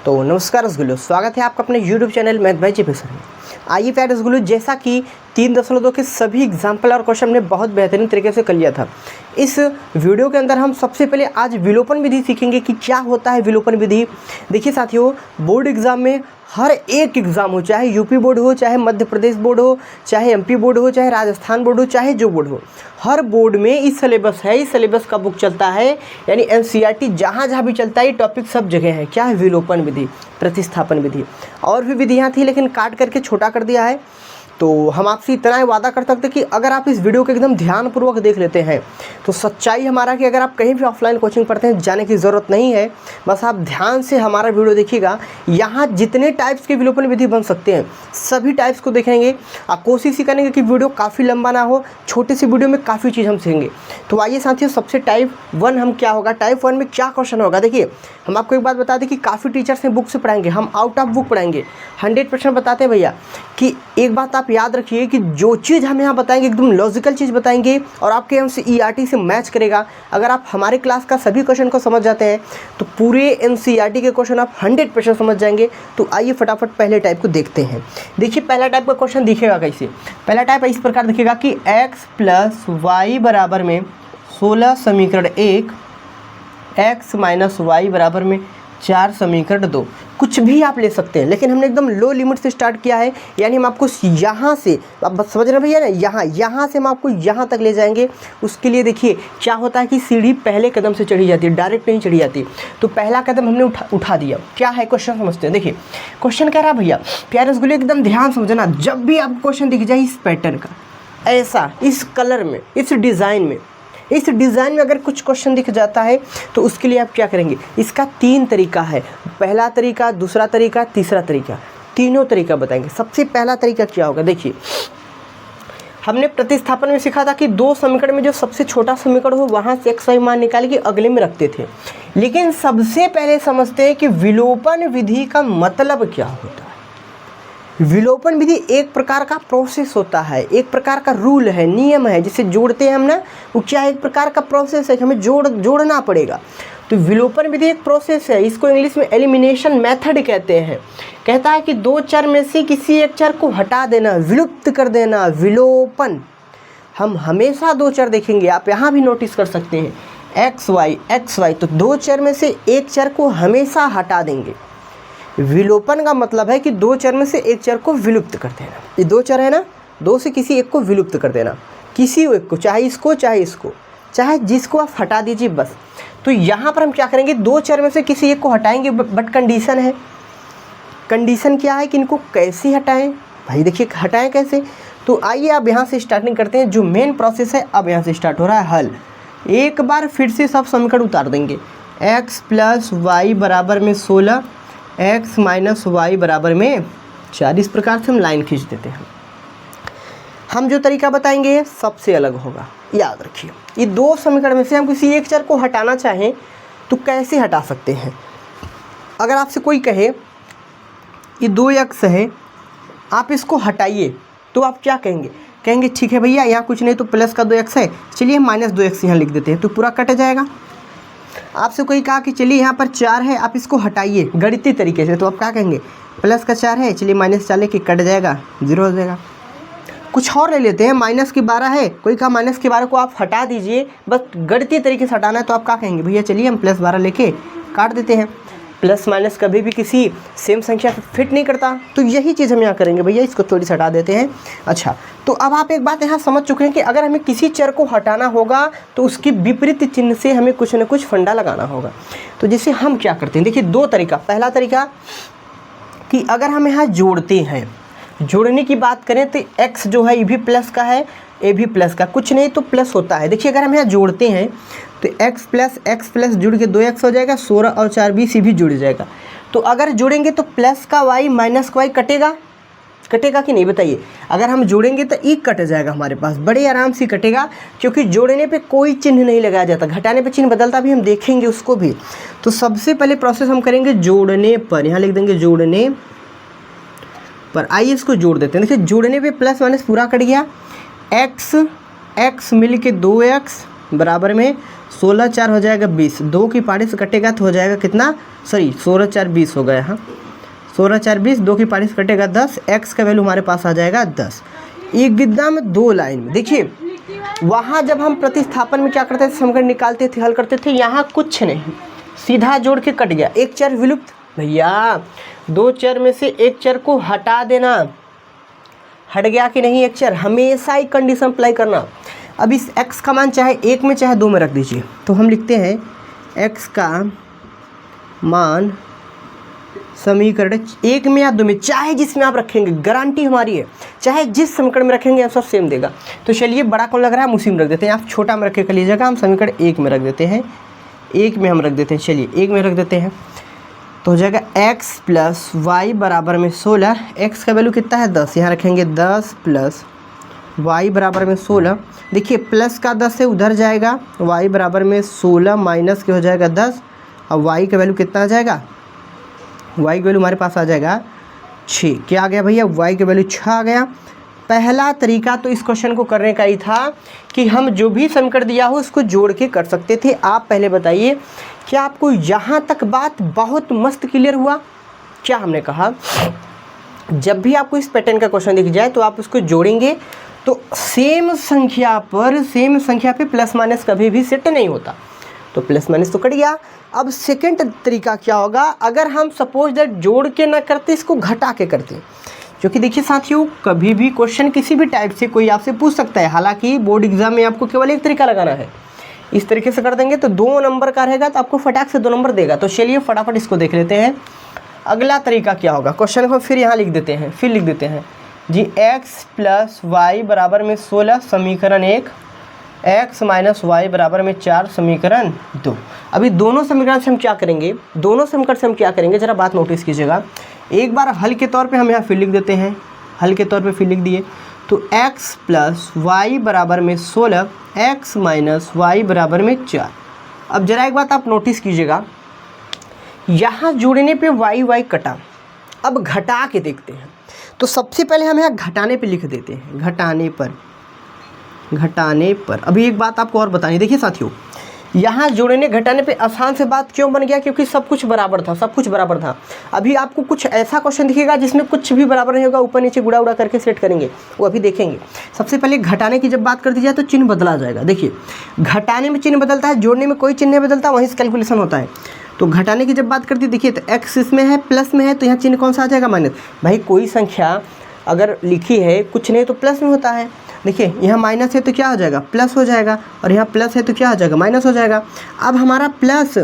तो नमस्कार रसगुल्लो, स्वागत है आपका अपने YouTube channel math bye JP sir में। आइए प्यारे रसगुल्लो, जैसा कि 3.2 के सभी एग्जाम्पल और क्वेश्चन हमने बहुत बेहतरीन तरीके से कर लिया था। इस वीडियो के अंदर हम सबसे पहले आज विलोपन विधि सीखेंगे कि क्या होता है विलोपन विधि। देखिए साथियों, बोर्ड एग्जाम में हर एक एग्ज़ाम हो, चाहे यूपी बोर्ड हो, चाहे मध्य प्रदेश बोर्ड हो, चाहे एमपी बोर्ड हो, चाहे राजस्थान बोर्ड हो, चाहे जो बोर्ड हो, हर बोर्ड में इस सिलेबस है। इस सिलेबस का बुक चलता है, यानी एनसीईआरटी जहाँ जहाँ भी चलता है ये टॉपिक सब जगह है। क्या है? विलोपन विधि, प्रतिस्थापन विधि। और भी विधियाँ थी लेकिन काट करके छोटा कर दिया है। तो हम आपसे इतना ही वादा कर सकते कि अगर आप इस वीडियो को एकदम ध्यानपूर्वक देख लेते हैं तो सच्चाई हमारा कि अगर आप कहीं भी ऑफलाइन कोचिंग पढ़ते हैं जाने की ज़रूरत नहीं है। बस आप ध्यान से हमारा वीडियो देखिएगा। यहाँ जितने टाइप्स के विलोपन विधि बन सकते हैं सभी टाइप्स को देखेंगे। आप कोशिश ही करेंगे कि वीडियो काफ़ी लंबा ना हो, छोटी सी वीडियो में काफ़ी चीज़ हम सीखेंगे। तो आइए साथियों, सबसे टाइप 1 हम क्या होगा, टाइप 1 में क्या क्वेश्चन होगा। देखिए, हम आपको एक बात बता दें कि काफ़ी टीचर्स हैं बुक से पढ़ाएंगे, हम आउट ऑफ बुक पढ़ाएंगे। 100% बताते हैं भैया कि एक बात आप याद रखिए कि जो चीज़ हम यहाँ बताएंगे एकदम लॉजिकल चीज़ बताएंगे और आपके एनसीईआरटी से मैच करेगा। अगर आप हमारे क्लास का सभी क्वेश्चन को समझ जाते हैं तो पूरे एनसीईआरटी के क्वेश्चन आप 100% समझ जाएंगे। तो आइए फटाफट पहले टाइप को देखते हैं। देखिए, पहला टाइप का क्वेश्चन दिखेगा कैसे। पहला टाइप इस प्रकार दिखेगा कि x + y बराबर में 16 समीकरण 1, x - y बराबर में 4 समीकरण 2। कुछ भी आप ले सकते हैं लेकिन हमने एकदम लो लिमिट से स्टार्ट किया है, यानी हम आपको यहाँ से, आप बस समझ रहे हैं भैया ना, यहाँ से हम आपको यहाँ तक ले जाएंगे। उसके लिए देखिए क्या होता है कि सीढ़ी पहले कदम से चढ़ी जाती है, डायरेक्ट नहीं चढ़ी जाती। तो पहला कदम हमने उठा दिया। क्या है क्वेश्चन समझते हैं। देखिए क्वेश्चन कह रहा है भैया, प्यारे रसगुल्ले एकदम ध्यान समझना, जब भी आपको क्वेश्चन दिख जाए इस पैटर्न का, ऐसा, इस कलर में, इस डिज़ाइन में अगर कुछ क्वेश्चन दिख जाता है तो उसके लिए आप क्या करेंगे। इसका 3 तरीका है। पहला तरीका, दूसरा तरीका, तीसरा तरीका, तीनों तरीका बताएंगे। सबसे पहला तरीका क्या होगा, देखिए हमने प्रतिस्थापन में सीखा था कि 2 समीकरण में जो सबसे छोटा समीकरण हो वहाँ से x y मान निकाल के अगले में रखते थे। लेकिन सबसे पहले समझते हैं कि विलोपन विधि का मतलब क्या होता है। विलोपन विधि एक प्रकार का प्रोसेस होता है, एक प्रकार का रूल है, नियम है, जिसे जोड़ते हैं हम ना, वो क्या है, एक प्रकार का प्रोसेस है कि हमें जोड़ना पड़ेगा। तो विलोपन विधि एक प्रोसेस है, इसको इंग्लिश में एलिमिनेशन मेथड कहते हैं। कहता है कि 2 चर में से किसी एक चर को हटा देना, विलुप्त कर देना, विलोपन। हम हमेशा 2 चर देखेंगे, आप यहाँ भी नोटिस कर सकते हैं, एक्स वाई। तो 2 चर में से एक चर को हमेशा हटा देंगे। विलोपन का मतलब है कि 2 चर में से एक चर को विलुप्त कर देना। ये 2 चर है ना, 2 से किसी एक को विलुप्त कर देना, किसी एक को, चाहे इसको चाहे इसको, चाहे जिसको आप हटा दीजिए बस। तो यहाँ पर हम क्या करेंगे, 2 चर में से किसी एक को हटाएंगे, बट कंडीशन है। कंडीशन क्या है कि इनको कैसे हटाएं भाई। देखिए हटाएं कैसे, तो आइए अब यहाँ से स्टार्टिंग करते हैं। जो मेन प्रोसेस है अब यहाँ से स्टार्ट हो रहा है हल। एक बार फिर से सब समीकरण उतार देंगे। x + y बराबर में 16, x - y बराबर में 4। इस प्रकार से हम लाइन खींच देते हैं। हम जो तरीका बताएंगे सबसे अलग होगा, याद रखिए। ये 2 समीकरण में से हम किसी एक चर को हटाना चाहें तो कैसे हटा सकते हैं। अगर आपसे कोई कहे ये 2x है, आप इसको हटाइए, तो आप क्या कहेंगे, कहेंगे ठीक है भैया यहाँ कुछ नहीं तो प्लस का 2x है, चलिए हम -2x यहाँ लिख देते हैं, तो पूरा कट जाएगा। आपसे कोई कहा कि चलिए यहाँ पर 4 है, आप इसको हटाइए गणितीय तरीके से, तो आप क्या कहेंगे, प्लस का 4 है, चलिए -4 लेके कट जाएगा, 0 हो जाएगा। कुछ और ले लेते हैं, -12 है, कोई कहा -12 को आप हटा दीजिए, बस गणितीय तरीके से हटाना है, तो आप क्या कहेंगे, भैया चलिए हम +12 लेके काट देते हैं। प्लस माइनस कभी भी किसी सेम संख्या फिट नहीं करता, तो यही चीज़ हम यहाँ करेंगे भैया, इसको थोड़ी सा हटा देते हैं। अच्छा, तो अब आप एक बात यहाँ समझ चुके हैं कि अगर हमें किसी चर को हटाना होगा तो उसकी विपरीत चिन्ह से हमें कुछ न कुछ फंडा लगाना होगा। तो जैसे हम क्या करते हैं, देखिए 2 तरीका। पहला तरीका कि अगर हम यहाँ जोड़ते हैं, जोड़ने की बात करें तो x जो है ये भी प्लस का है, ए भी प्लस का, कुछ नहीं तो प्लस होता है। देखिए अगर हम यहाँ जोड़ते हैं तो x जुड़ के 2x हो जाएगा, 16 और 4 20 भी जुड़ जाएगा। तो अगर जोड़ेंगे तो प्लस का y माइनस का y कटेगा कि नहीं बताइए। अगर हम जोड़ेंगे तो ई कट जाएगा हमारे पास, बड़े आराम से कटेगा, क्योंकि जोड़ने पे कोई चिन्ह नहीं लगाया जाता, घटाने पे चिन्ह बदलता भी, हम देखेंगे उसको भी। तो सबसे पहले प्रोसेस हम करेंगे जोड़ने पर, यहाँ लिख देंगे जोड़ने पर। आइए इसको जोड़ देते हैं। देखिए जोड़ने पे प्लस माइनस पूरा कट गया, x मिल के 2x बराबर में 16 4 हो जाएगा 20, 2 की पारी से कटेगा तो हो जाएगा कितना, सॉरी 16 4 20 हो गया। हाँ 16 4 20, 2 की पारी से कटेगा 10, x का वैल्यू हमारे पास आ जाएगा 10। एकदम 2 लाइन में देखिए, वहाँ जब हम प्रतिस्थापन में क्या करते थे, समीकरण निकालते थे, हल करते थे, यहाँ कुछ नहीं, सीधा जोड़ के कट गया। एक चर विलुप्त, भैया 2 चर में से एक चर को हटा देना, हट गया कि नहीं एक चर, हमेशा ही कंडीशन अप्लाई करना। अब इस x का मान चाहे 1 में चाहे 2 में रख दीजिए, तो हम लिखते हैं x का मान समीकरण 1 में या 2 में, चाहे जिसमें आप रखेंगे, गारंटी हमारी है, चाहे जिस समीकरण में रखेंगे आंसर सेम देगा। तो चलिए बड़ा कौन लग रहा है, हम उसी में रख देते हैं, आप छोटा में रख के लीजिएगा, हम समीकरण 1 में रख देते हैं, 1 में हम रख देते हैं, चलिए 1 में रख देते हैं, तो हो जाएगा x प्लस वाई बराबर में 16, x का वैल्यू कितना है 10, यहाँ रखेंगे 10 प्लस y बराबर में 16, देखिए प्लस का 10 से उधर जाएगा, y बराबर में 16 माइनस के हो जाएगा 10, और y का वैल्यू कितना आ जाएगा, y का वैल्यू हमारे पास आ जाएगा 6। क्या आ गया भैया, y का वैल्यू 6 आ गया। पहला तरीका तो इस क्वेश्चन को करने का ही था कि हम जो भी समीकरण दिया हो उसको जोड़ के कर सकते थे। आप पहले बताइए, क्या आपको यहाँ तक बात बहुत मस्त क्लियर हुआ? क्या हमने कहा, जब भी आपको इस पैटर्न का क्वेश्चन दिख जाए तो आप उसको जोड़ेंगे, तो सेम संख्या पे प्लस माइनस कभी भी सेट नहीं होता, तो प्लस माइनस तो कट गया। अब सेकंड तरीका क्या होगा, अगर हम सपोज दैट जोड़ के ना करते, इसको घटा के करते, क्योंकि देखिए साथियों, कभी भी क्वेश्चन किसी भी टाइप से कोई आपसे पूछ सकता है, हालांकि बोर्ड एग्जाम में आपको केवल एक तरीका लगाना है, इस तरीके से कर देंगे तो 2 नंबर का रहेगा, तो आपको फटाक से 2 नंबर देगा। तो चलिए फटाफट इसको देख लेते हैं। अगला तरीका क्या होगा, क्वेश्चन को फिर यहाँ लिख देते हैं, फिर लिख देते हैं जी, x प्लस वाई बराबर में 16 समीकरण 1, x माइनस वाई बराबर में 4 समीकरण 2। अभी दोनों समीकरण से हम क्या करेंगे, ज़रा बात नोटिस कीजिएगा। एक बार हल के तौर पे हम यहाँ फिर लिख देते हैं, हल के तौर पे फिर लिख दिए, तो x प्लस वाई बराबर में 16, x माइनस वाई बराबर में 4। अब जरा एक बात आप नोटिस कीजिएगा, यहाँ जोड़ने पे y कटा, अब घटा के देखते हैं। तो सबसे पहले हम यहाँ घटाने पे लिख देते हैं, घटाने पर। अभी एक बात आपको और बतानी, देखिए साथियों, यहाँ जोड़ने घटाने पे आसान से बात क्यों बन गया, क्योंकि सब कुछ बराबर था। अभी आपको कुछ ऐसा क्वेश्चन दिखेगा जिसमें कुछ भी बराबर नहीं होगा, ऊपर नीचे गुड़ा उड़ा करके सेट करेंगे, वो अभी देखेंगे। सबसे पहले घटाने की जब बात कर दी जाए तो चिन्ह बदला जाएगा। देखिए घटाने में चिन्ह बदलता है, जोड़ने में कोई चिन्ह नहीं बदलता, वहीं से कैलकुलेशन होता है। तो घटाने की जब बात करती है, देखिए तो x इसमें है, प्लस में है, तो यहाँ चिन्ह कौन सा आ जाएगा, माइनस। भाई कोई संख्या अगर लिखी है कुछ नहीं तो प्लस में होता है। देखिए यहाँ माइनस है तो क्या हो जाएगा, प्लस हो जाएगा, और यहाँ प्लस है तो क्या हो जाएगा, माइनस हो जाएगा। अब हमारा प्लस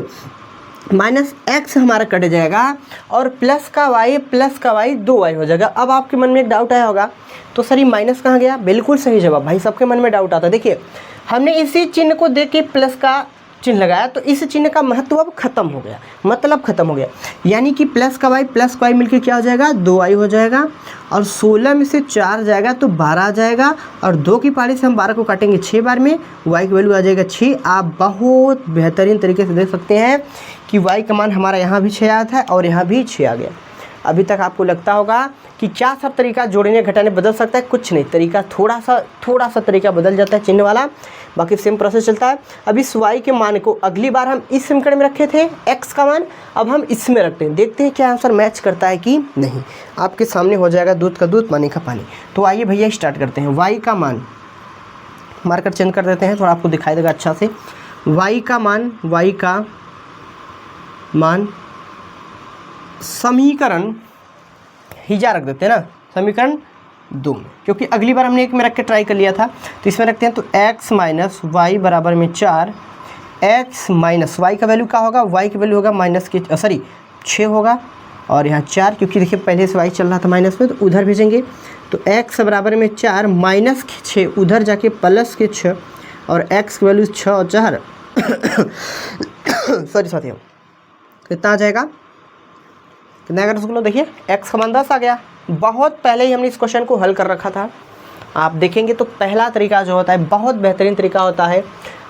माइनस x हमारा कट जाएगा, और प्लस का y 2y हो जाएगा। अब आपके मन में एक डाउट आया होगा, तो सर ये माइनस कहाँ गया? बिल्कुल सही जवाब। भाई सबके मन में डाउट आता है। देखिए हमने इसी चिन्ह को देख के प्लस का चिन्ह लगाया, तो इस चिन्ह का महत्व अब खत्म हो गया, मतलब खत्म हो गया। यानी कि प्लस का y मिलकर क्या हो जाएगा, 2y हो जाएगा, और 16 में से 4 जाएगा तो 12 आ जाएगा, और 2 की पारी से हम 12 को काटेंगे 6 बार में, y की वैल्यू आ जाएगा 6। आप बहुत बेहतरीन तरीके से देख सकते हैं कि y का मान हमारा यहाँ भी 6 आया था और यहाँ भी 6 आ गया। अभी तक आपको लगता होगा कि क्या सब तरीका जोड़ने घटाने बदल सकता है? कुछ नहीं, तरीका थोड़ा सा तरीका बदल जाता है चिन्ह वाला, बाकी सेम प्रोसेस चलता है। अब इस y के मान को अगली बार हम इस समीकरण में रखे थे x का मान, अब हम इसमें रखते हैं, देखते हैं क्या आंसर मैच करता है कि नहीं। आपके सामने हो जाएगा दूध का दूध पानी का पानी। तो आइए भैया स्टार्ट करते हैं। y का मान, मार्कर चेंज कर देते हैं, थोड़ा आपको दिखाई देगा अच्छा से। y का मान समीकरण हिजा रख देते हैं ना, समीकरण 2 में, क्योंकि अगली बार हमने 1 में रख के ट्राई कर लिया था, तो इसमें रखते हैं। तो x माइनस वाई बराबर में 4, x माइनस वाई का वैल्यू क्या होगा, y की वैल्यू होगा माइनस के 6 होगा, और यहाँ 4, क्योंकि देखिए पहले से y चल रहा था माइनस में, तो उधर भेजेंगे। तो x बराबर में 4 माइनस के 6, उधर जाके प्लस के 6, और x की वैल्यू 6 और 4 सॉरी साथियों कितना आ जाएगा, कितना आएगा रसगुल्ला? देखिए x का मान 10 आ गया। बहुत पहले ही हमने इस क्वेश्चन को हल कर रखा था, आप देखेंगे तो पहला तरीका जो होता है बहुत बेहतरीन तरीका होता है।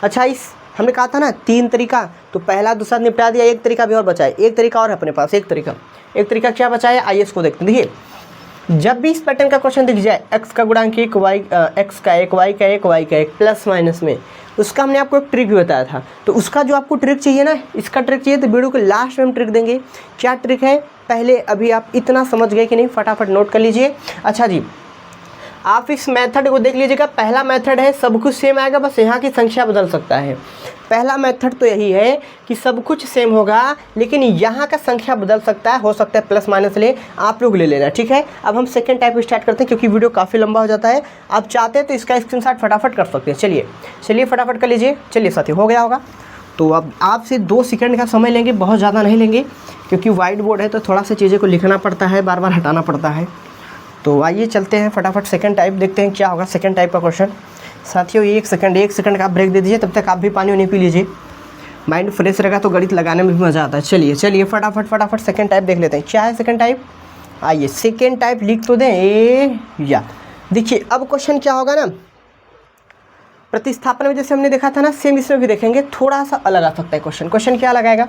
अच्छा, इस हमने कहा था ना 3 तरीका, तो पहला दूसरा निपटा दिया, एक तरीका भी और बचा है, एक तरीका और है अपने पास, एक तरीका क्या बचा है, आइए इसको देखते हैं। देखिए जब भी इस पैटर्न का क्वेश्चन दिख जाए x का गुणांक 1 y x का 1 y का 1 y का 1 प्लस माइनस में, उसका हमने आपको एक ट्रिक भी बताया था। तो उसका जो आपको ट्रिक चाहिए ना, इसका ट्रिक चाहिए तो वीडियो के लास्ट में हम ट्रिक देंगे। क्या ट्रिक है पहले अभी आप इतना समझ गए कि नहीं, फटाफट नोट कर लीजिए। अच्छा जी, आप इस मेथड को देख लीजिएगा। पहला मेथड है सब कुछ सेम आएगा, बस यहाँ की संख्या बदल सकता है। पहला मेथड तो यही है कि सब कुछ सेम होगा लेकिन यहाँ का संख्या बदल सकता है, हो सकता है प्लस माइनस ले, आप लोग ले लेना, ठीक है। अब हम सेकंड टाइप स्टार्ट करते हैं क्योंकि वीडियो काफ़ी लंबा हो जाता है। आप चाहते हैं तो इसका स्क्रीनशॉट फटाफट कर सकते हैं। चलिए फटाफट कर लीजिए। चलिए साथी, हो गया होगा। तो अब आपसे 2 सेकंड का समय लेंगे, बहुत ज़्यादा नहीं लेंगे क्योंकि वाइट बोर्ड है तो थोड़ा सा चीज़ें को लिखना पड़ता है, बार बार हटाना पड़ता है। तो आइए चलते हैं फटाफट सेकंड टाइप, देखते हैं क्या होगा सेकंड टाइप का क्वेश्चन। साथियों 1 सेकंड का आप ब्रेक दे दीजिए, तब तक आप भी पानी नहीं पी लीजिए, माइंड फ्रेश रहेगा तो गणित लगाने में भी मज़ा आता है। चलिए फटाफट सेकंड टाइप देख लेते हैं। क्या है सेकंड टाइप, आइए सेकंड टाइप लिख तो दें या देखिए। अब क्वेश्चन क्या होगा ना, प्रतिस्थापन में जैसे हमने देखा था ना, सेम इसमें भी देखेंगे, थोड़ा सा अलग आ सकता है क्वेश्चन। क्वेश्चन क्या लगाएगा,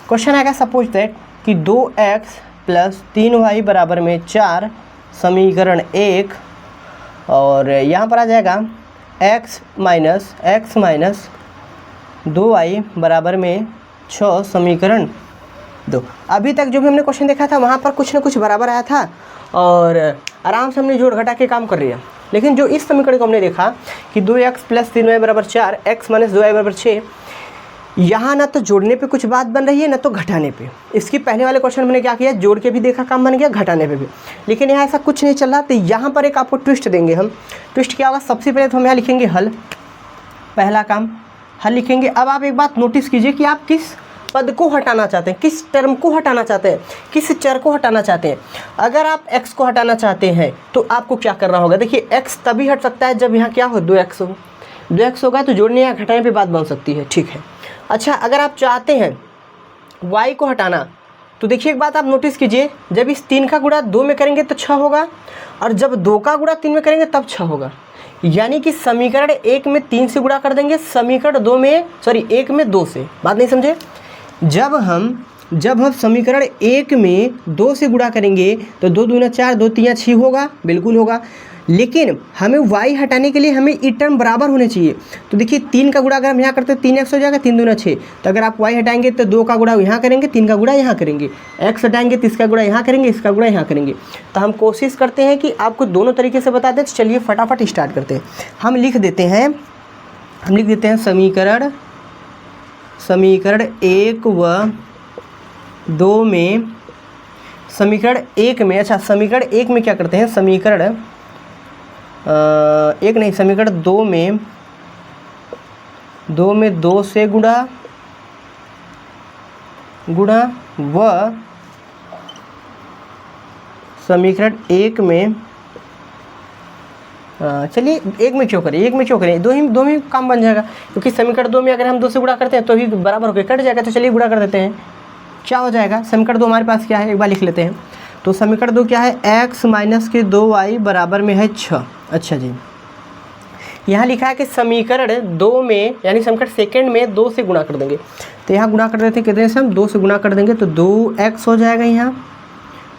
क्वेश्चन आएगा सपोज दैट कि 2x + 3y = 4 समीकरण 1, और यहाँ पर आ जाएगा x - 2y = 6 समीकरण 2। अभी तक जो भी हमने क्वेश्चन देखा था वहाँ पर कुछ ना कुछ बराबर आया था और आराम से हमने जोड़ घटा के काम कर लिया। लेकिन जो इस समीकरण को हमने देखा कि 2x + 3y = 4, x - 2y = 6, यहाँ ना तो जोड़ने पे कुछ बात बन रही है ना तो घटाने पे। इसकी पहले वाले क्वेश्चन मैंने क्या किया, जोड़ के भी देखा काम बन गया, घटाने पे भी। लेकिन यहाँ ऐसा कुछ नहीं चल रहा, तो यहाँ पर एक आपको ट्विस्ट देंगे हम। ट्विस्ट क्या होगा, सबसे पहले तो हम यहाँ लिखेंगे हल, पहला काम हल लिखेंगे। अब आप एक बात नोटिस कीजिए कि आप किस पद को हटाना चाहते हैं, किस टर्म को हटाना चाहते हैं, किस चर को हटाना चाहते हैं। अगर आप x को हटाना चाहते हैं तो आपको क्या करना होगा, देखिए x तभी हट सकता है जब यहाँ क्या हो, 2x हो। 2x होगा तो जोड़ने या घटाने पे बात बन सकती है, ठीक है। अच्छा, अगर आप चाहते हैं y को हटाना तो देखिए एक बात आप नोटिस कीजिए, जब इस 3 का गुणा 2 में करेंगे तो 6 होगा, और जब 2 का गुणा 3 में करेंगे तब 6 होगा। यानी कि समीकरण 1 में 3 से गुणा कर देंगे, समीकरण 1 में 2 से। बात नहीं समझे, जब हम समीकरण 1 में 2 से गुणा करेंगे तो 2 दूना 4, 2 तीन 6 होगा, बिल्कुल होगा। लेकिन हमें y हटाने के लिए हमें ई टर्म बराबर होने चाहिए। तो देखिए 3 का गुणा अगर हम यहाँ करते हैं 3x हो जाएगा, 3 दूना 6। तो अगर आप y हटाएंगे तो 2 का गुणा यहाँ करेंगे, 3 का गुणा यहाँ करेंगे, x हटाएंगे तो इसका गुणा यहाँ करेंगे, इसका गुणा यहाँ करेंगे। तो हम कोशिश करते हैं कि आपको दोनों तरीके से बता दें। तो चलिए फटाफट स्टार्ट करते हैं। हम लिख देते हैं समीकरण 1 व 2 में, समीकरण 1 में, अच्छा समीकरण 1 में क्या करते हैं, समीकरण 2 में 2 से गुणा व समीकरण 1 में, चलिए 1 में क्यों करें, दो ही काम बन जाएगा। क्योंकि समीकरण 2 में अगर हम 2 से गुणा करते हैं तो ही बराबर होकर कट जाएगा। तो चलिए गुणा कर देते हैं, क्या हो जाएगा। समीकरण 2 हमारे पास क्या है, एक बार लिख लेते हैं। तो समीकरण 2 क्या है, x - 2y = 6। अच्छा जी, यहाँ लिखा है कि समीकरण 2 में, यानी समीकरण सेकंड में 2 से गुणा कर देंगे। तो यहाँ गुणा कर देते हैं, कितने से हम 2 से गुणा कर देंगे तो 2x हो जाएगा यहाँ,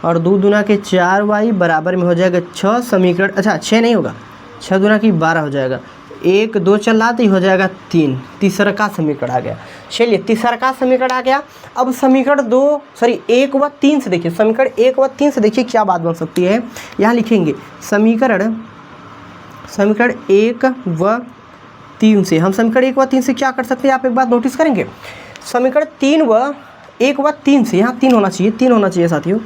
और 2 दूना के 4y = हो जाएगा 6 समीकरण, अच्छा 6 नहीं होगा, 6 दूना की 12 हो जाएगा, 1 2 चला तो हो जाएगा 3, तीसरा का समीकरण आ गया। चलिए तीसरा का समीकरण आ गया। अब समीकरण 1 व 3 से देखिए, समीकरण 1 व 3 से देखिए क्या बात बन सकती है। यहाँ लिखेंगे समीकरण 1 व 3 से, हम समीकरण 1 व 3 से क्या कर सकते हैं, आप एक बात नोटिस करेंगे, समीकरण 1 व 3 से, यहाँ 3 होना चाहिए साथियों,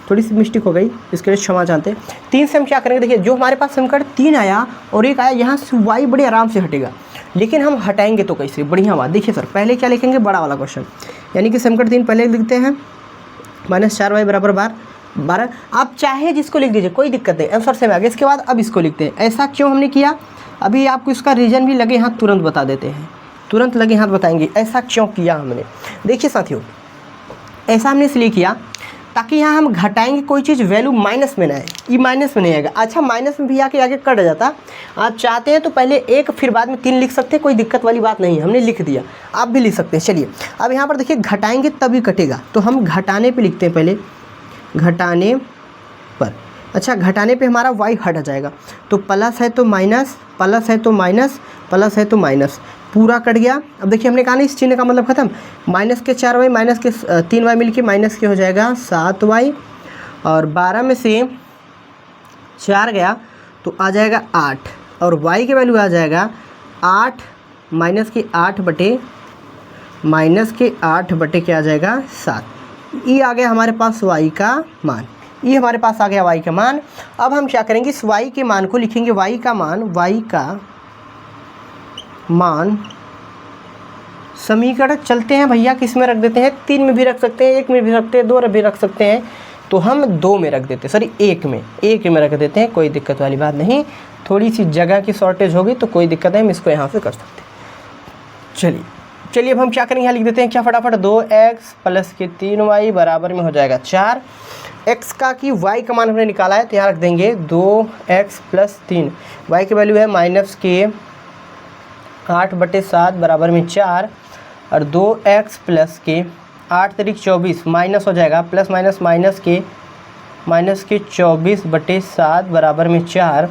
थोड़ी सी मिस्टेक हो गई, इसके लिए क्षमा चाहते हैं। 3 से हम क्या करेंगे, देखिए जो हमारे पास समीकरण 3 आया और 1 आया, यहाँ से y बड़े आराम से हटेगा। लेकिन हम हटाएंगे तो कैसे, बढ़िया बात। देखिए सर, पहले क्या लिखेंगे, बड़ा वाला क्वेश्चन, यानी कि समीकरण 3 पहले लिखते हैं, -4y = 12। आप चाहे जिसको लिख दीजिए, कोई दिक्कत नहीं, आंसर सेम आ गया। इसके बाद अब इसको लिखते हैं। ऐसा क्यों हमने किया, अभी आपको इसका रीज़न भी लगे हाथ तुरंत बता देते हैं, तुरंत लगे हाथ बताएंगे ऐसा क्यों किया हमने। देखिए साथियों, ऐसा हमने इसलिए किया ताकि यहाँ हम घटाएंगे कोई चीज़, वैल्यू माइनस में ना आए, ये माइनस में नहीं आएगा। अच्छा, माइनस में भी आगे कट जाता। आप चाहते हैं तो पहले 1 फिर बाद में 3 लिख सकते हैं, कोई दिक्कत वाली बात नहीं है, हमने लिख दिया, आप भी लिख सकते हैं। चलिए अब यहाँ पर देखिए, घटाएंगे तभी कटेगा, तो हम घटाने पे लिखते हैं, पहले घटाने पर। अच्छा, घटाने पे हमारा y हट जाएगा, तो प्लस है तो माइनस, प्लस है तो माइनस, प्लस है तो माइनस, पूरा कट गया। अब देखिए हमने कहा ना इस चिन्ह का मतलब खत्म। माइनस के 4y माइनस के 3y मिलके माइनस के हो जाएगा 7y, और 12 में से 4 गया तो आ जाएगा 8, और y की वैल्यू आ जाएगा 8 माइनस के 8 बटे क्या आ जाएगा 7। ये आ गया हमारे पास y का मान, ये हमारे पास आ गया y का मान। अब हम क्या करेंगे, इस y के मान को लिखेंगे, y का मान समीकरण चलते हैं भैया किस में रख देते हैं, 3 में भी रख सकते हैं, 1 में भी रखते हैं, 2 में भी रख सकते हैं, तो हम 2 में रख देते हैं, सॉरी 1 में रख देते हैं, कोई दिक्कत वाली बात नहीं। थोड़ी सी जगह की शॉर्टेज होगी तो कोई दिक्कत नहीं, हम इसको यहाँ से कर सकते हैं। चलिए अब हम क्या करेंगे, यहाँ लिख देते हैं क्या फटाफट, 2x प्लस के 3y बराबर में हो जाएगा 4। x का कि y का मान हमने निकाला है तो यहाँ रख देंगे 2x प्लस 3, y की वैल्यू है माइनस के 8/7 बराबर में 4, और 2x प्लस के 8 तारीख 24 माइनस हो जाएगा, प्लस माइनस के 24/7 बराबर में 4।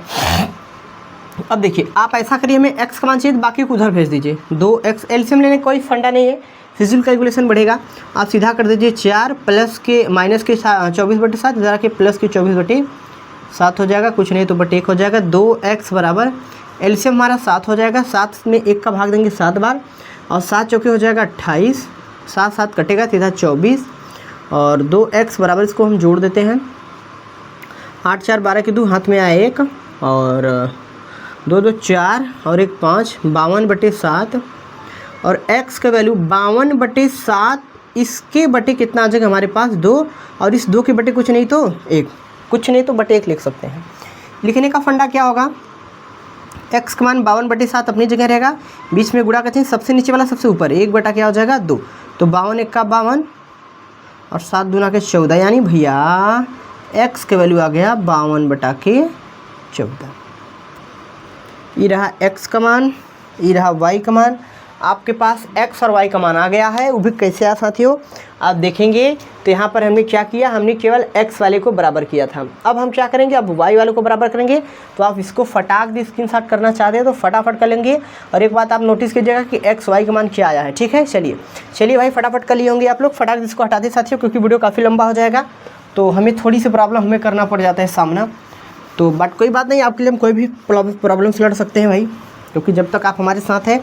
अब देखिए आप ऐसा करिए, हमें x का मान चाहिए तो बाकी को उधर भेज दीजिए। 2x एलसीएम लेने कोई फंडा नहीं है, फिजिकल कैलकुलेशन बढ़ेगा, आप सीधा कर दीजिए 4 प्लस के माइनस के 24/7 ज़रा के प्लस के 24/7 हो जाएगा, कुछ नहीं तो बटे 1 हो जाएगा। 2x बराबर एलसीएम हमारा 7 हो जाएगा, 7 में 1 का भाग देंगे 7 बार, और 7 चौके हो जाएगा 28, 7 कटेगा सीधा 24, और 2x बराबर इसको हम जोड़ देते हैं, 8 4 12 के 2 हाथ में आया 1, और 2 2 4 और 1 5, 52/7, और x का वैल्यू 52/7, इसके बटे कितना आ जाएगा हमारे पास 2, और इस 2 के बटे कुछ नहीं तो 1, कुछ नहीं तो बटे 1 लिख सकते हैं। लिखने का फंडा क्या होगा, x का मान 52/7 अपनी जगह रहेगा, बीच में गुणा करते हैं, सबसे नीचे वाला सबसे ऊपर, 1 बटा क्या हो जाएगा 2, तो 52 1 का 52 और 7 दूना के 14, यानी भैया x का वैल्यू आ गया 52/14। ये रहा x का मान, ये रहा y का मान। आपके पास x और y का मान आ गया है, वो भी कैसे आया साथियों, आप देखेंगे तो यहाँ पर हमने क्या किया, हमने केवल x वाले को बराबर किया था। अब हम क्या करेंगे, अब y वाले को बराबर करेंगे, तो आप इसको फटाक दी स्क्रीनशॉट करना चाहते हैं तो फटाफट कर लेंगे। और एक बात आप नोटिस कीजिएगा कि x y का मान क्या आया है, ठीक है। चलिए भाई फटाफट कर लिए होंगे आप लोग, फटाक इसको हटा दें साथियों, क्योंकि वीडियो काफ़ी लंबा हो जाएगा, तो हमें थोड़ी सी प्रॉब्लम हमें करना पड़ जाता है सामना, तो बट कोई बात नहीं, आपके लिए हम कोई भी प्रॉब्लम्स लड़ सकते हैं भाई, क्योंकि जब तक आप हमारे साथ हैं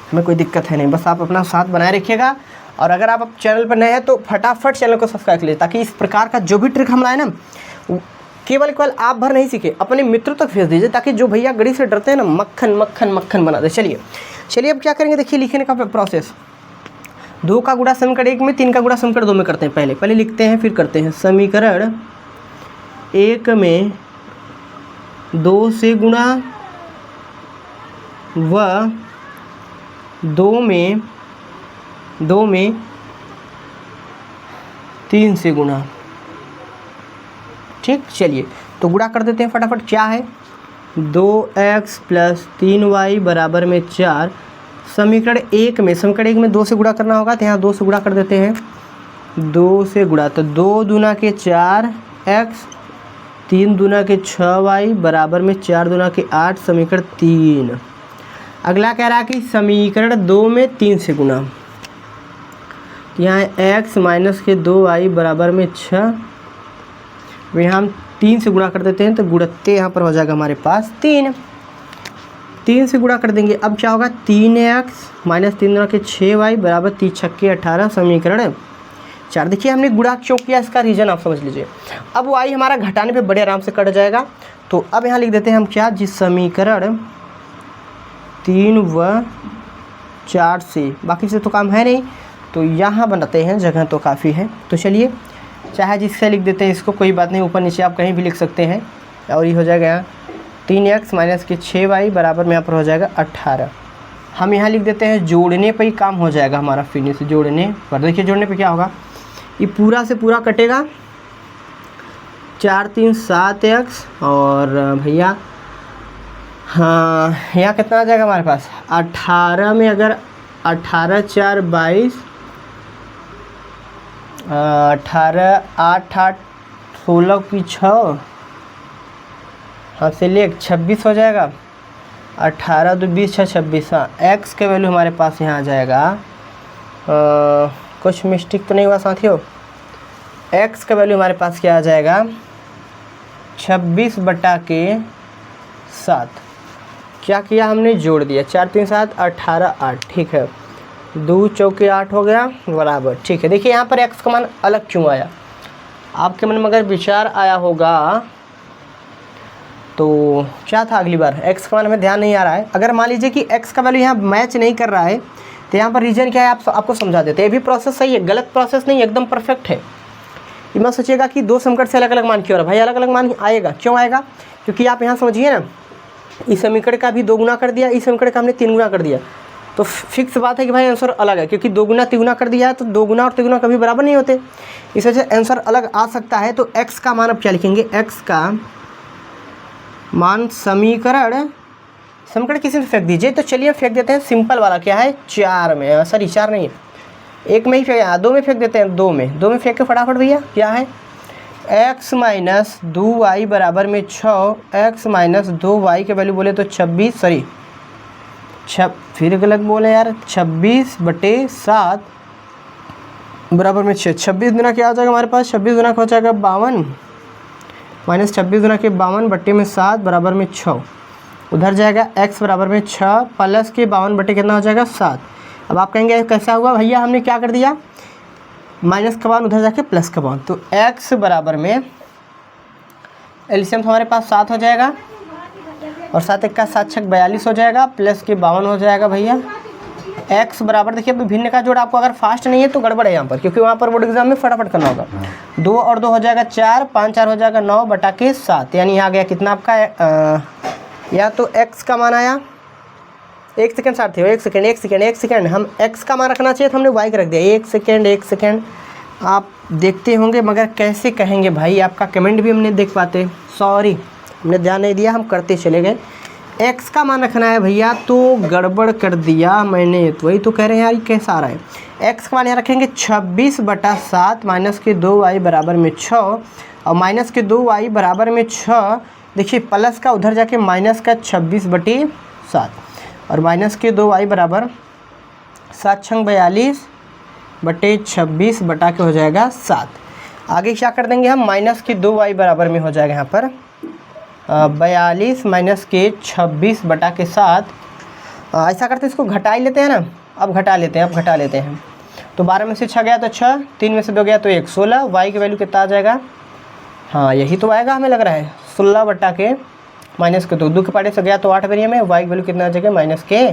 हमें कोई दिक्कत है नहीं, बस आप अपना साथ बनाए रखिएगा। और अगर आप चैनल पर नए हैं तो फटाफट चैनल को सब्सक्राइब कर लीजिए, ताकि इस प्रकार का जो भी ट्रिक हम लाए ना, केवल आप भर नहीं सीखे, अपने मित्रों तक भेज दीजिए, ताकि जो भैया गणित से डरते हैं ना, मक्खन बना दे। चलिए अब क्या करेंगे, देखिए लिखने का प्रोसेस, 2 का गुणा समीकरण 1 में, 3 का गुणा समीकरण 2 में करते हैं। पहले लिखते हैं फिर करते हैं। समीकरण 1 में 2 से गुणा व 2 में 3 से गुणा, ठीक। चलिए तो गुणा कर देते हैं फटाफट। क्या है, 2x प्लस 3y बराबर में 4। समीकरण 1 में 2 से गुणा करना होगा, तो यहाँ 2 से गुणा कर देते हैं, 2 से गुणा, तो 2 दूना के 4x, 3 दूना के 6y बराबर में 4 दूना के 8, समीकरण 3। अगला कह रहा है कि समीकरण 2 में 3 से गुणा, यहाँ x माइनस के 2y बराबर में 6, यहाँ हम 3 से गुणा कर देते हैं, तो गुणत्ते यहाँ पर हो जाएगा हमारे पास 3 से गुणा कर देंगे। अब क्या होगा, 3x माइनस 3 दूना के 6y बराबर 3 छक्के 18, समीकरण 4। देखिए हमने गुणा क्यों किया, इसका रीज़न आप समझ लीजिए। अब y हमारा घटाने पे बड़े आराम से कट जाएगा, तो अब यहाँ लिख देते हैं हम क्या, जिस समीकरण 3 व 4 से, बाकी से तो काम है नहीं, तो यहाँ बनाते हैं, जगह तो काफ़ी है। तो चलिए चाहे जिससे लिख देते हैं इसको, कोई बात नहीं, ऊपर नीचे आप कहीं भी लिख सकते हैं। और ये हो जाएगा यहाँ 3x माइनस के 6y बराबर में यहाँ पर हो जाएगा 18। हम यहाँ लिख देते हैं, जोड़ने पर ही काम हो जाएगा हमारा, फिनिश जोड़ने पर। देखिए जोड़ने पे क्या होगा, ये पूरा से पूरा कटेगा, 4 3 7x, और भैया हाँ यहाँ कितना आ जाएगा हमारे पास, 18 में अगर 18 4 22, 18 8 8 16 की 6, हाँ चलिए 26 हो जाएगा, 18 2 20 6 26। हाँ एक्स का वैल्यू हमारे पास यहाँ आ जाएगा, कुछ मिस्टेक तो नहीं हुआ साथियों, एक्स का वैल्यू हमारे पास क्या आ जाएगा 26/7। क्या किया हमने, जोड़ दिया, 4 3 7 18 8, ठीक है, 2 चौके 8 हो गया बराबर। ठीक है, देखिए यहाँ पर एक्स का मान अलग क्यों आया, आपके मन में अगर विचार आया होगा तो क्या था अगली बार, एक्स का मान हमें ध्यान नहीं आ रहा है। अगर मान लीजिए कि एक्स का वैल्यू यहाँ मैच नहीं कर रहा है तो यहाँ पर रीज़न क्या है आपको समझा देते हैं। ये भी प्रोसेस सही है, गलत प्रोसेस नहीं, एकदम परफेक्ट है। ये मत सोचिएगा कि दो समीकरण से अलग अलग मान क्यों आ रहा है, भाई अलग अलग मान आएगा, क्यों आएगा, क्योंकि आप यहाँ समझिए ना, इस समीकरण का भी 2 गुना कर दिया, इस समीकरण का हमने 3 गुना कर दिया, तो फिक्स बात है कि भाई आंसर अलग है, क्योंकि 2 गुना 3 गुना कर दिया है तो 2 गुना और 3 गुना कभी बराबर नहीं होते, इस वजह से आंसर अलग आ सकता है। तो एक्स का मान अब क्या लिखेंगे, एक्स का मान समीकरण किसी में फेंक दीजिए। तो चलिए फेंक देते हैं सिंपल वाला, क्या है 4 में, सॉरी 4 नहीं है, 1 में ही फेंक, 2 में फेंक देते हैं, 2 में फेंक के फटाफट भैया, क्या है x माइनस 2y बराबर में 6, x माइनस 2y के वैल्यू बोले तो 26, सॉरी फिर गलत बोले यार, 26/7 बराबर में 6। 26 गुना क्या आ जाएगा हमारे पास, 26 गुना हो जाएगा 52, माइनस 26 गुना के 52/7 बराबर में 6, उधर जाएगा x बराबर में 6 प्लस के 52 कितना हो जाएगा 7। अब आप कहेंगे कैसा हुआ भैया, हमने क्या कर दिया, माइनस का 1 उधर जाके प्लस का 1, तो x बराबर में एलसीएम तो हमारे पास 7 हो जाएगा, और 7 1 का 7 6 42 हो जाएगा, प्लस के 52 हो जाएगा भैया। x बराबर, देखिए भिन्न का जोड़ आपको अगर फास्ट नहीं है तो गड़बड़ है यहाँ पर, क्योंकि वहाँ पर बोर्ड एग्जाम में फटाफट करना होगा। 2 और 2 हो जाएगा 4, 5 4 हो जाएगा 9/7, यानी यहाँ गया कितना आपका, या तो x का मान आया, 1 सेकंड साथ हो, 1 सेकंड, हम x का मान रखना चाहिए तो हमने y का रख दिया। 1 सेकंड आप देखते होंगे, मगर कैसे कहेंगे भाई, आपका कमेंट भी हमने देख पाते, सॉरी हमने ध्यान नहीं दिया, हम करते चले गए। x का मान रखना है भैया तो गड़बड़ कर दिया मैंने, तो वही तो कह रहे हैं यार कैसा आ रहा है। x का मान यहाँ रखेंगे 26/7 माइनस के 2y बराबर में 6, और माइनस के 2y बराबर में 6, देखिए प्लस का उधर जाके माइनस का 26/7, और माइनस के 2y बराबर 7 6 42/26 बटा के हो जाएगा 7। आगे क्या कर देंगे हम, माइनस के 2y बराबर में हो जाएगा यहाँ पर 42 माइनस के 26 बटा के 7। ऐसा करते इसको घटा ही लेते हैं ना, अब घटा लेते हैं, तो 12 में से 6 गया तो 6, 3 में से 2 गया तो 1, 16, y की वैल्यू कितना आ जाएगा, हाँ यही तो आएगा हमें लग रहा है, 16 बटा के माइनस के 2 के पाटे से गया तो 8 वेरियम में, y की वैल्यू कितना आ जाएगा माइनस के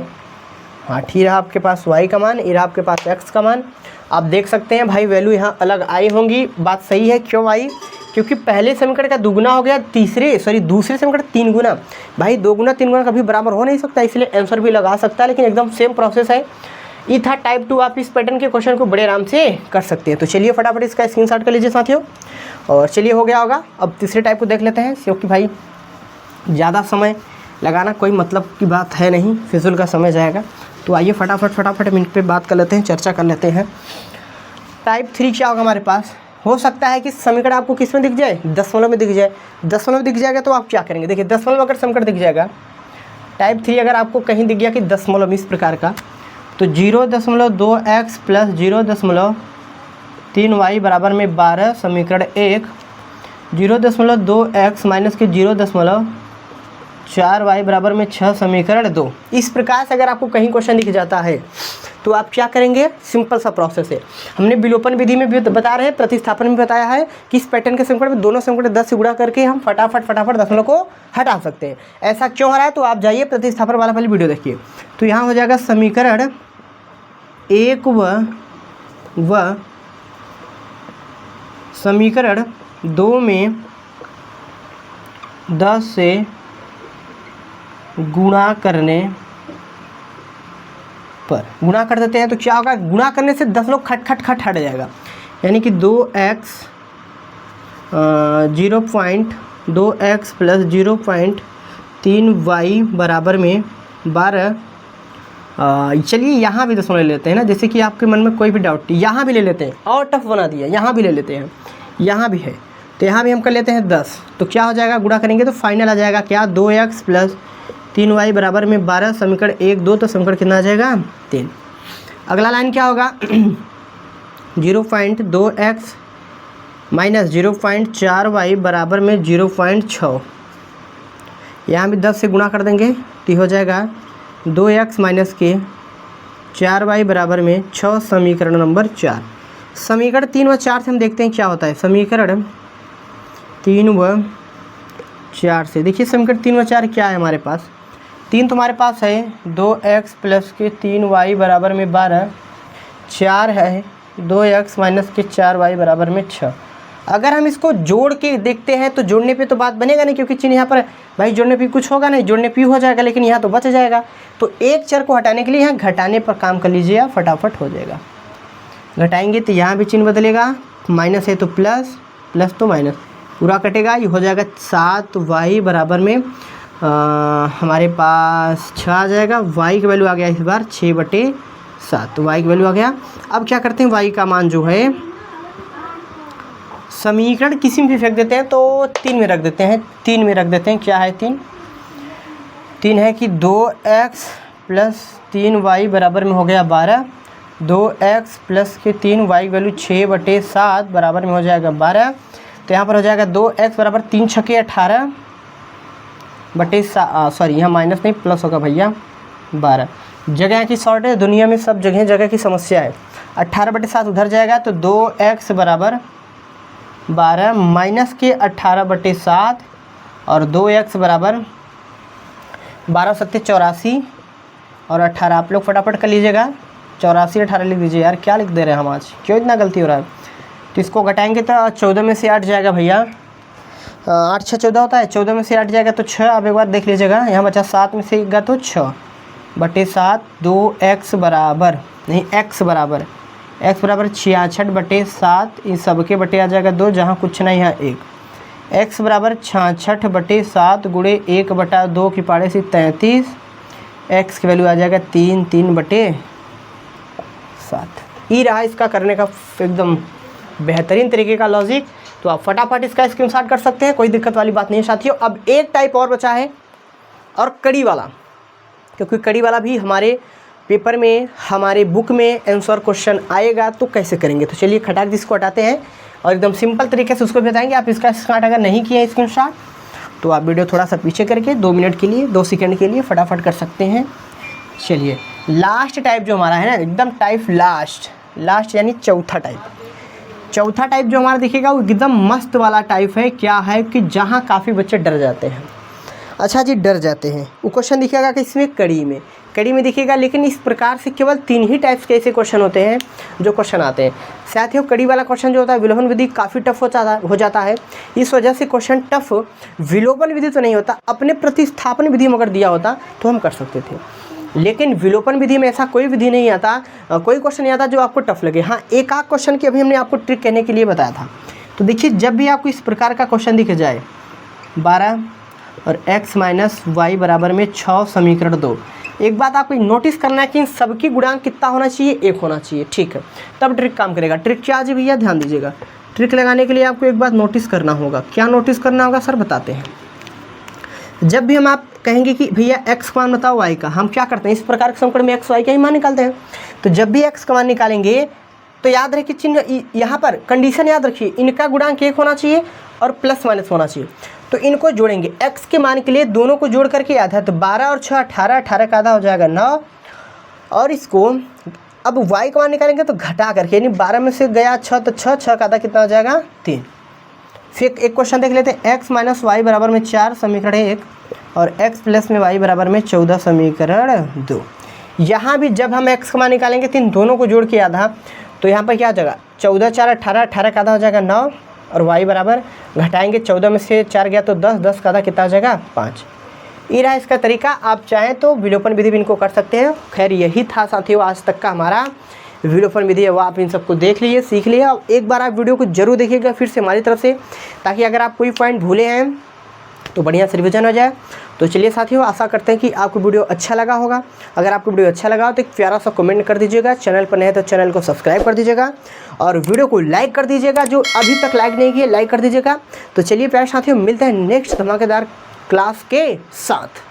8। ही रहा आपके पास y का मान, ये रहा आपके पास x का मान। आप देख सकते हैं भाई वैल्यू यहाँ अलग आई होंगी, बात सही है, क्यों आई, क्योंकि पहले समीकरण का 2 गुना हो गया, दूसरे समीकरण 3 गुना, भाई 2 गुना 3 गुना कभी बराबर हो नहीं सकता, इसलिए आंसर भी लगा सकता है, लेकिन एकदम सेम प्रोसेस है। ये था टाइप 2, आप इस पैटर्न के क्वेश्चन को बड़े आराम से कर सकते हैं। तो चलिए फटाफट इसका स्क्रीनशॉट कर लीजिए साथियों, और चलिए हो गया होगा। अब तीसरे टाइप को देख लेते हैं, क्योंकि भाई ज़्यादा समय लगाना कोई मतलब की बात है नहीं, फिजूल का समय जाएगा। तो आइए फटाफट मिनट पे बात कर लेते हैं, चर्चा कर लेते हैं। टाइप 3 क्या होगा हमारे पास, हो सकता है कि समीकरण आपको किस में दिख जाए, दशमलव में दिख जाए। दशमलव में दिख जाएगा तो आप क्या करेंगे, देखिए दशमलव अगर समीकरण दिख जाएगा, टाइप 3 अगर आपको कहीं दिख गया कि दशमलव इस प्रकार का, तो 0.2x प्लस 0.3y बराबर में 12, समीकरण 1, 0.2x माइनस के 0.4y बराबर में 6, समीकरण 2। इस प्रकार से अगर आपको कहीं क्वेश्चन दिख जाता है तो आप क्या करेंगे, सिंपल सा प्रोसेस है। हमने विलोपन विधि में भी बता रहे हैं, प्रतिस्थापन में बताया है कि इस पैटर्न के समीकरण में दोनों समीकरण 10 से गुणा करके हम फटाफट दशमलव को हटा सकते हैं। ऐसा क्यों हो रहा है, तो आप जाइए प्रतिस्थापन वाला पहले वीडियो देखिए। तो यहाँ हो जाएगा समीकरण 1 व समीकरण 2 में 10 से गुणा करने पर गुणा कर देते हैं, तो क्या होगा, गुणा करने से 10 लोग खट हट जाएगा, यानी कि 2x 0.2x प्लस 0.3y बराबर में 12। चलिए यहाँ भी दशमलव ले लेते हैं ना, जैसे कि आपके मन में कोई भी डाउट, यहाँ भी ले लेते हैं, और टफ बना दिया, यहाँ भी ले लेते हैं, यहाँ भी है, तो यहाँ भी हम कर लेते हैं 10। तो क्या हो जाएगा, गुणा करेंगे तो फाइनल आ जाएगा क्या, 2x प्लस 3y बराबर में 12। समीकरण 1 2, तो समीकरण कितना आ जाएगा 3। अगला लाइन क्या होगा 0.2x माइनस 0.4y बराबर में 0.6। यहाँ भी 10 से गुणा कर देंगे तो हो जाएगा 2x माइनस के 4y बराबर में 6। समीकरण नंबर 4। समीकरण 3 व 4 से हम देखते हैं क्या होता है। समीकरण 3 व 4 से देखिए, समीकरण 3 व 4 क्या है हमारे पास। 3 तुम्हारे पास है 2x प्लस के 3y बराबर में 12। 4 है 2x माइनस के 4y बराबर में 6। अगर हम इसको जोड़ के देखते हैं तो जोड़ने पे तो बात बनेगा नहीं, क्योंकि चिन्ह यहाँ पर भाई जोड़ने पे कुछ होगा नहीं, जोड़ने पे हो जाएगा, लेकिन यहाँ तो बच जाएगा। तो एक चर को हटाने के लिए यहाँ घटाने पर काम कर लीजिए, या फटाफट हो जाएगा। घटाएंगे तो यहाँ भी चिन्ह बदलेगा, माइनस है तो प्लस, प्लस तो माइनस, पूरा कटेगा। ये हो जाएगा 7y बराबर में हमारे पास 6 आ जाएगा। y की वैल्यू आ गया इस बार 6/7, तो y की वैल्यू आ गया। अब क्या करते हैं, y का मान जो है समीकरण किसी में भी फेंक देते हैं तो 3 में रख देते हैं। 3 में रख देते हैं, क्या है 3 है कि 2x प्लस 3y बराबर में हो गया 12। 2x प्लस के 3y की वैल्यू 6/7 बराबर में हो जाएगा 12। तो यहाँ पर हो जाएगा 2x बराबर 3 छके 18 बटे सॉरी यहाँ माइनस नहीं प्लस होगा भैया 12। जगह की शॉर्ट है, दुनिया में सब जगह की समस्या है। 18/7 उधर जाएगा तो 2x बराबर 12 माइनस के 18/7 और 2x बराबर 12 सत्ते 84 और 18। आप लोग फटाफट कर लीजिएगा, 84 18 लिख दीजिए। यार क्या लिख दे रहे हैं हम आज, क्यों इतना गलती हो रहा है। तो इसको घटाएंगे तो 14 में से 8 जाएगा भैया, 8 6 14 होता है। 14 में से 8 जाएगा तो 6। आप एक बार देख लीजिएगा, यहाँ बचा 7 में से 1 गया तो 6/7। 2x बराबर नहीं x बराबर 66/7। इन सब के बटे आ जाएगा 2, जहाँ कुछ नहीं है 1। x बराबर 66/7 गुणे 1/2 की पाड़े से 33। x की वैल्यू आ जाएगा 3/7। ये रहा इसका करने का एकदम बेहतरीन तरीके का लॉजिक। तो आप फटाफट इसका स्क्रीनशॉट कर सकते हैं, कोई दिक्कत वाली बात नहीं है साथियों। अब एक टाइप और बचा है, और कड़ी वाला, क्योंकि कड़ी वाला भी हमारे पेपर में, हमारे बुक में आंसर क्वेश्चन आएगा। तो कैसे करेंगे, तो चलिए खटाक जिसको हटाते हैं और एकदम सिंपल तरीके से उसको बताएंगे। आप इसका स्क्रीनशॉट अगर नहीं किया स्क्रीनशॉट तो आप वीडियो थोड़ा सा पीछे करके 2 मिनट के लिए 2 सेकंड के लिए फटाफट कर सकते हैं। चलिए लास्ट टाइप जो हमारा है ना, एकदम टाइप लास्ट यानी चौथा टाइप जो हमारा दिखेगा वो एकदम मस्त वाला टाइप है। क्या है कि जहाँ काफ़ी बच्चे डर जाते हैं। अच्छा जी, डर जाते हैं। वो क्वेश्चन दिखेगा कि इसमें कड़ी में दिखेगा, लेकिन इस प्रकार से केवल 3 ही टाइप्स के ऐसे क्वेश्चन होते हैं जो क्वेश्चन आते हैं। साथियों कड़ी वाला क्वेश्चन जो होता है विलोपन विधि काफ़ी टफ हो जाता है। इस वजह से क्वेश्चन टफ विलोपन विधि तो नहीं होता, अपने प्रतिस्थापन विधि में अगर दिया होता तो हम कर सकते थे, लेकिन विलोपन विधि में ऐसा कोई विधि नहीं आता, कोई क्वेश्चन नहीं आता जो आपको टफ लगे। हाँ, एक आध क्वेश्चन की अभी हमने आपको ट्रिक कहने के लिए बताया था। तो देखिए, जब भी आपको इस प्रकार का क्वेश्चन दिख जाए 12 और x माइनस वाई बराबर में 6 समीकरण 2, एक बात आपको नोटिस करना है कि इन सबकी गुणांक कितना होना चाहिए, 1 होना चाहिए। ठीक है, तब ट्रिक काम करेगा। ट्रिक क्या जी भैया, ध्यान दीजिएगा। ट्रिक लगाने के लिए आपको एक बात नोटिस करना होगा। क्या नोटिस करना होगा सर, बताते हैं। जब भी हम आप कहेंगे कि भैया x का मान बताओ y का, हम क्या करते हैं, इस प्रकार के समीकरण में x y का ही मान निकालते हैं। तो जब भी x का मान निकालेंगे तो याद रखिए चिन्ह, यहाँ पर कंडीशन याद रखिए, इनका गुणांक 1 होना चाहिए और प्लस माइनस होना चाहिए। तो इनको जोड़ेंगे, x के मान के लिए दोनों को जोड़ करके याद है, तो 12 और 6 18, 18 का आधा हो जाएगा 9। और इसको अब y का मान निकालेंगे तो घटा करके, यानी 12 में से गया 6 तो 6 का आधा कितना हो जाएगा 3। फिर एक क्वेश्चन देख लेते हैं, x माइनस वाई बराबर में 4 समीकरण 1 और x प्लस में y बराबर में 14 समीकरण 2। यहाँ भी जब हम x का मान निकालेंगे तो इन दोनों को जोड़ के आधा, तो यहाँ पर क्या हो जाएगा 14 4 18, 18 का आधा हो जाएगा 9 और y बराबर घटाएंगे 14 में से 4 गया तो 10, 10 का आधा कितना हो जाएगा 5। ये रहा इसका तरीका। आप चाहें तो विलोपन विधि भी इनको कर सकते हैं। खैर यही था साथियों आज तक का हमारा विलोपन विधि है, वो आप इन सबको देख लीजिए, सीख लिए। अब एक बार आप वीडियो को जरूर देखिएगा फिर से हमारी तरफ से, ताकि अगर आप कोई पॉइंट भूले हैं तो बढ़िया से रिविजन हो जाए। तो चलिए साथियों, आशा करते हैं कि आपको वीडियो अच्छा लगा होगा। अगर आपको वीडियो अच्छा लगा हो तो एक प्यारा सा कमेंट कर दीजिएगा, चैनल पर नए हैं तो चैनल को सब्सक्राइब कर दीजिएगा और वीडियो को लाइक कर दीजिएगा। जो अभी तक लाइक नहीं किए लाइक कर दीजिएगा। तो चलिए प्यारे साथियों, मिलते हैं नेक्स्ट धमाकेदार क्लास के साथ।